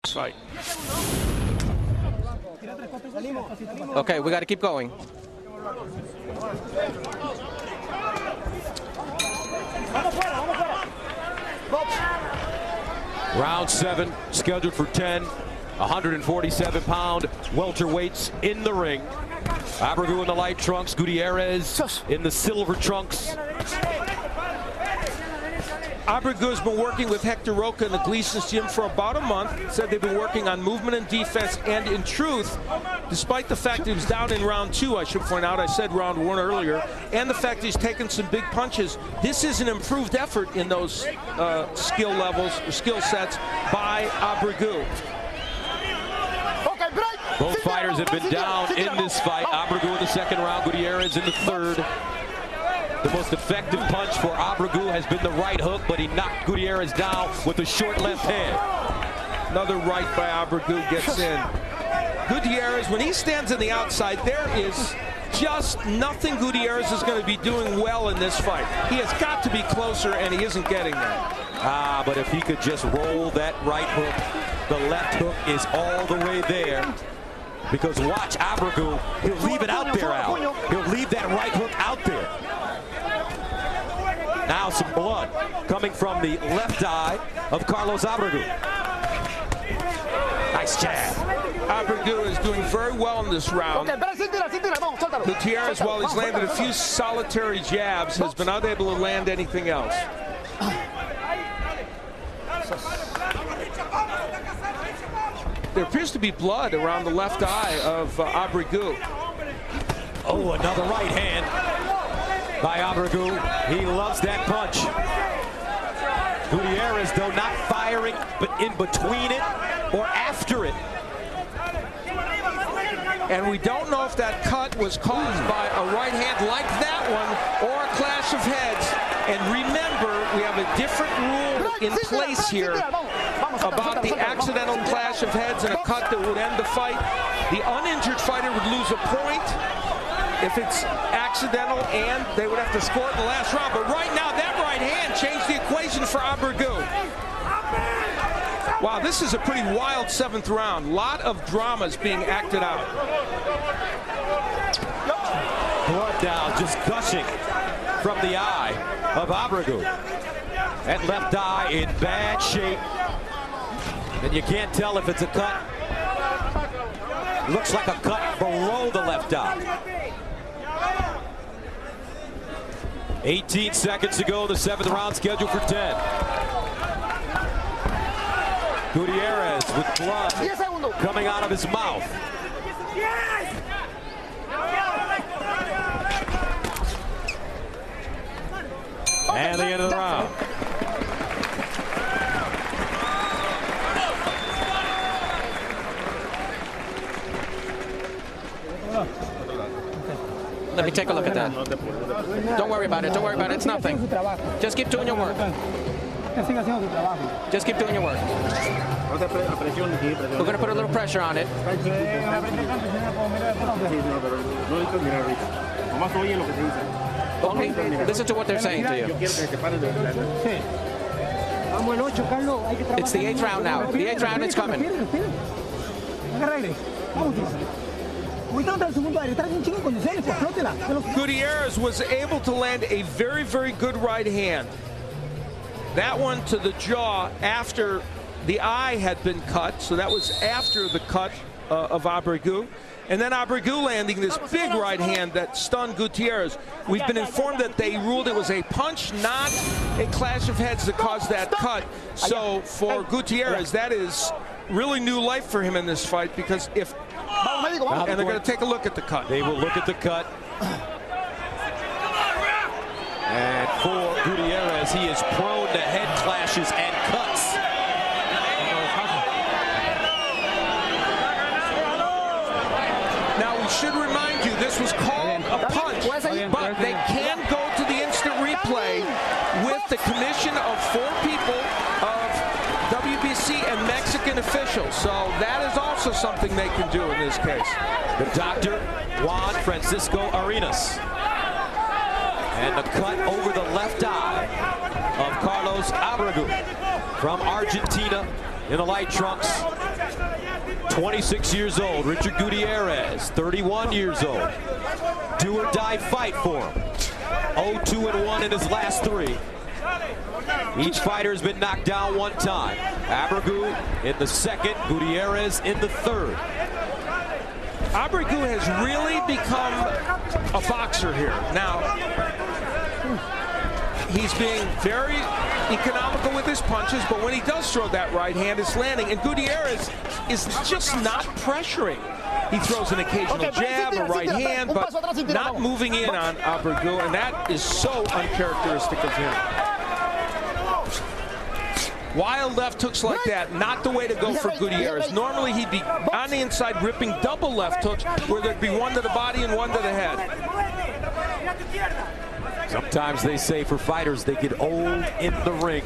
this fight. Okay, we got to keep going. Round 7, scheduled for 10. 147-pound welterweights in the ring. Abregu in the light trunks, Gutierrez in the silver trunks. Abregu has been working with Hector Roca in the Gleason's gym for about a month. Said they've been working on movement and defense, and in truth, despite the fact he was down in round 2, I should point out, I said round 1 earlier, and the fact he's taken some big punches, this is an improved effort in those skill levels, skill sets by Abregu. Both fighters have been down in this fight. Abregu in the second round, Gutierrez in the third. The most effective punch for Abregu has been the right hook, but he knocked Gutierrez down with a short left hand. Another right by Abregu gets in. Gutierrez, when he stands on the outside, there is just nothing Gutierrez is going to be doing well in this fight. He has got to be closer, and he isn't getting there. But if he could just roll that right hook, the left hook is all the way there. Because watch Abregu, he'll leave it out there, Al. He'll leave that right hook out there. Now some blood coming from the left eye of Carlos Abregu. Nice jab. Abregu is doing very well in this round. Gutierrez, while he's landed a few solitary jabs, has been unable to land anything else. There appears to be blood around the left eye of Abregu. Oh, another right hand by Abregu. He loves that punch. Gutierrez, though, not firing, but in between it or after it. And we don't know if that cut was caused by a right hand like that one or a clash of heads. And remember, we have a different rule in place here about the accidental clash of heads and a cut that would end the fight. The uninjured fighter would lose a point if it's accidental, and they would have to score it in the last round. But right now, that right hand changed the equation for Abregu. Wow, this is a pretty wild 7th round. A lot of dramas being acted out. Blood now just gushing from the eye of Abregu. That left eye in bad shape. And you can't tell if it's a cut. Looks like a cut below the left eye. 18 seconds to go, the 7th round scheduled for 10. Gutierrez with blood coming out of his mouth. And the end of the round. Let me take a look at that. Don't worry about it. Don't worry about it. It's nothing. Just keep doing your work. Just keep doing your work. We're going to put a little pressure on it. Okay, listen to what they're saying to you. It's the 8th round now. The 8th round is coming. Gutierrez was able to land a very, very good right hand. That one to the jaw after the eye had been cut, so that was after the cut of Abregu. And then Abregu landing this big right hand that stunned Gutierrez. We've been informed that they ruled it was a punch, not a clash of heads that caused that cut. So for Gutierrez, that is really new life for him in this fight, because if and they're going to take a look at the cut. They will look at the cut. And for Gutierrez, he is prone to head clashes and cuts. Now, we should remind you, this was called a punch, but they can go to the instant replay with the commission of 4 people of WBC and Mexican officials. So that is also something they can do in this case. The doctor, Juan Francisco Arenas. And the cut over the left eye of Carlos Abregu from Argentina in the light trunks. 26 years old. Richard Gutierrez, 31 years old. Do or die fight for him. 0-2-1 in his last 3. Each fighter has been knocked down 1 time. Abregu in the 2nd, Gutierrez in the 3rd. Abregu has really become a boxer here. Now, he's being very economical with his punches, but when he does throw that right hand, it's landing. And Gutierrez is just not pressuring. He throws an occasional jab, a right hand, but not moving in on Abregu, and that is so uncharacteristic of him. Wild left hooks like that, not the way to go for Gutierrez. Normally he'd be on the inside ripping double left hooks where there'd be one to the body and one to the head. Sometimes they say for fighters they get old in the ring.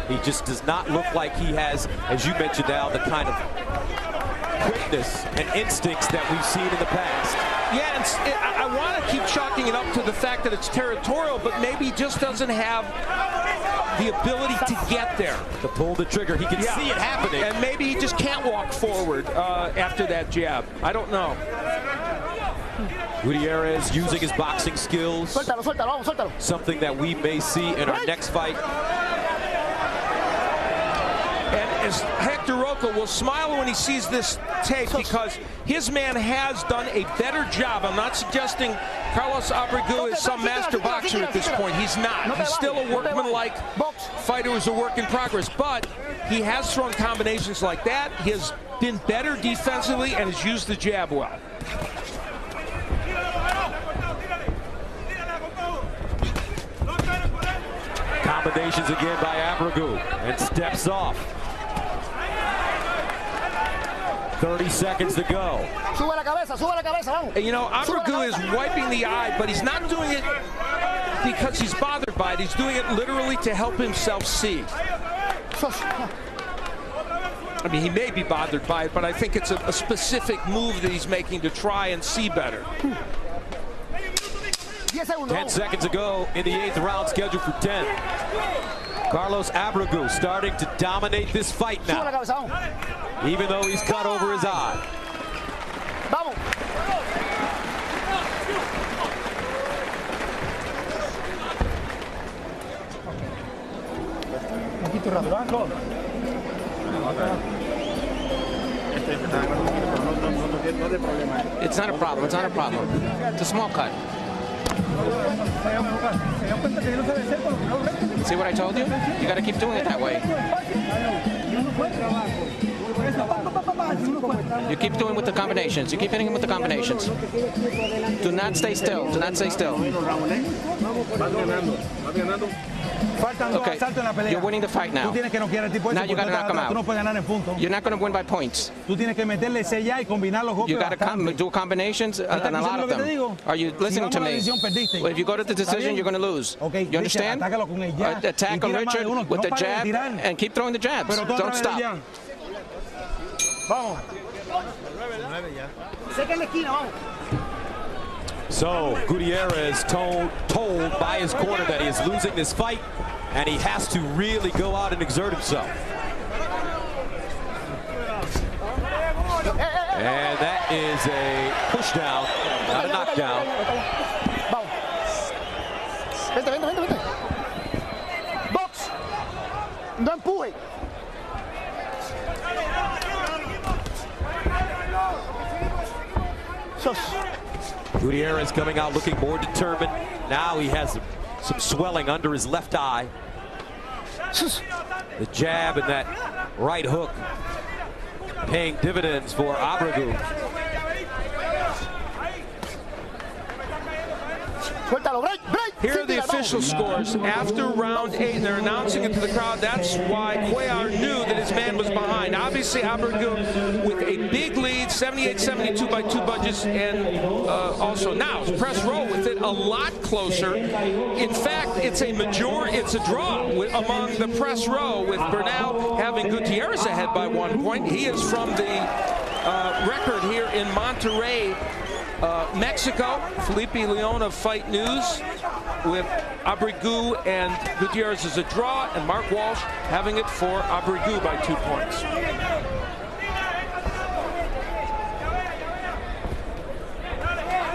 He just does not look like he has, as you mentioned, Al, the kind of quickness and instincts that we've seen in the past. Yeah, I want to keep chalking it up to the fact that it's territorial, but maybe he just doesn't have the ability to get there. To pull the trigger, he can see it happening. And maybe he just can't walk forward after that jab. I don't know. Gutierrez using his boxing skills. Something that we may see in our next fight. And as Hector Roca will smile when he sees this tape because his man has done a better job. I'm not suggesting Carlos Abregu is some master boxer at this point. He's not. He's still a workman-like fighter who's a work in progress. But he has thrown combinations like that. He has been better defensively and has used the jab well. Combinations again by Abregu and steps off. 30 seconds to go. And you know, Abregu is wiping the eye, but he's not doing it because he's bothered by it. He's doing it literally to help himself see. I mean, he may be bothered by it, but I think it's a specific move that he's making to try and see better. 10 seconds ago in the 8th round, scheduled for 10. Carlos Abregu starting to dominate this fight now, even though he's cut over his eye. It's not a problem. It's not a problem. It's a small cut. See what I told you? You got to keep doing it that way. You keep doing with the combinations. You keep hitting him with the combinations. Do not stay still. Do not stay still. Okay, you're winning the fight now. Now you got to knock him out. You're not going to win by points. You got to do combinations, and a lot of them. Are you listening to me? Well, if you go to the decision, you're going to lose. You understand? Attack on Richard with the jab and keep throwing the jabs. Don't stop. So Gutierrez told by his corner that he is losing this fight, and he has to really go out and exert himself. And that is a push down, not a knockdown. Box. No empuje. Gutierrez coming out looking more determined. Now he has some swelling under his left eye. The jab and that right hook paying dividends for Abregu. Here are the official scores after round 8, and they're announcing it to the crowd. That's why Cuellar knew that his man was behind. Obviously, Abregu with a big lead, 78-72 by 2 budgets, and also now press row with it a lot closer. In fact, it's a draw among the press row, with Bernal having Gutierrez ahead by 1 point. He is from the record here in Monterrey, Mexico. Felipe Leon of Fight News with Abregu and Gutierrez as a draw, and Mark Walsh having it for Abregu by 2 points.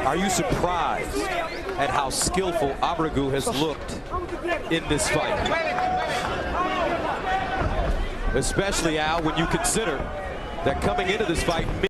Are you surprised at how skillful Abregu has looked in this fight? Especially, Al, when you consider that coming into this fight,